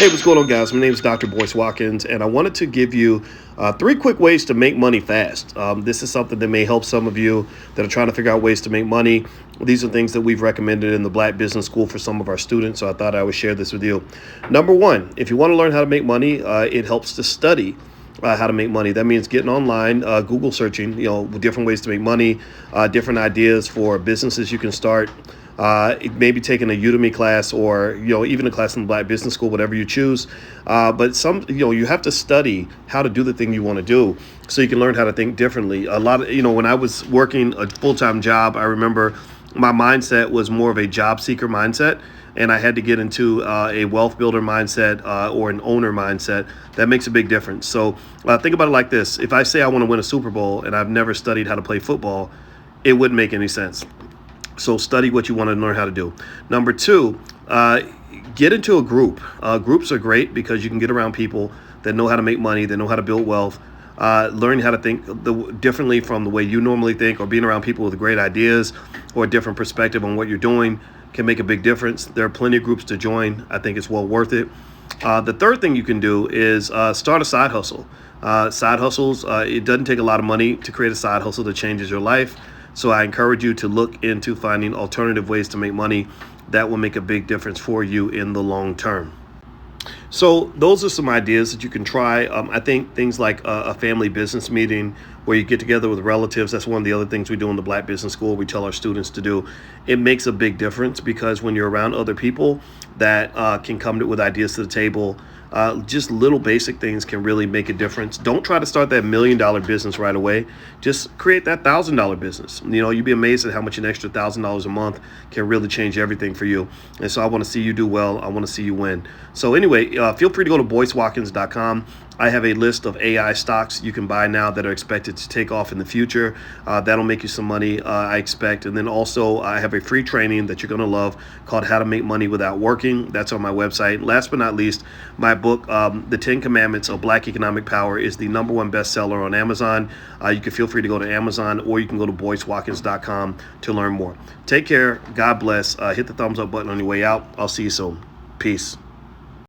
Hey, what's going on, guys? My name is Dr. Boyce Watkins, and I wanted to give you 3 quick ways to make money fast. This is something that may help some of you that are trying to figure out ways to make money. These are things that we've recommended in the Black Business School for some of our students, so I thought I would share this with you. Number one, if you want to learn how to make money, it helps to study how to make money. That means getting online, Google searching, different ways to make money, different ideas for businesses you can start. Maybe taking a Udemy class or, even a class in the Black Business School, whatever you choose. But you have to study how to do the thing you want to do so you can learn how to think differently. A lot of, when I was working a full-time job, I remember my mindset was more of a job seeker mindset. And I had to get into a wealth builder mindset or an owner mindset. That makes a big difference. So think about it like this. If I say I want to win a Super Bowl and I've never studied how to play football, it wouldn't make any sense. So study what you want to learn how to do. Number two, get into a group. Groups are great because you can get around people that know how to make money, that know how to build wealth, learn how to think differently from the way you normally think, or being around people with great ideas or a different perspective on what you're doing can make a big difference. There are plenty of groups to join. I think it's well worth it. The third thing you can do is start a side hustle. Side hustles, it doesn't take a lot of money to create a side hustle that changes your life. So I encourage you to look into finding alternative ways to make money that will make a big difference for you in the long term. So those are some ideas that you can try. I think things like a family business meeting where you get together with relatives. That's one of the other things we do in the Black Business School. We tell our students to do. It makes a big difference because when you're around other people that can come with ideas to the table, just little basic things can really make a difference. Don't try to start that $1 million business right away. Just create that $1,000 business. You'd be amazed at how much an extra $1,000 a month can really change everything for you. And so I want to see you do well. I want to see you win. So anyway, feel free to go to boycewatkins.com. I have a list of AI stocks you can buy now that are expected to take off in the future. That'll make you some money, I expect. And then also I have a free training that you're going to love called How to Make Money Without Working. That's on my website. Last but not least, my book, The 10 Commandments of Black Economic Power, is the #1 bestseller on Amazon. You can feel free to go to Amazon, or you can go to boycewatkins.com to learn more. Take care. God bless. Hit the thumbs up button on your way out. I'll see you soon. Peace.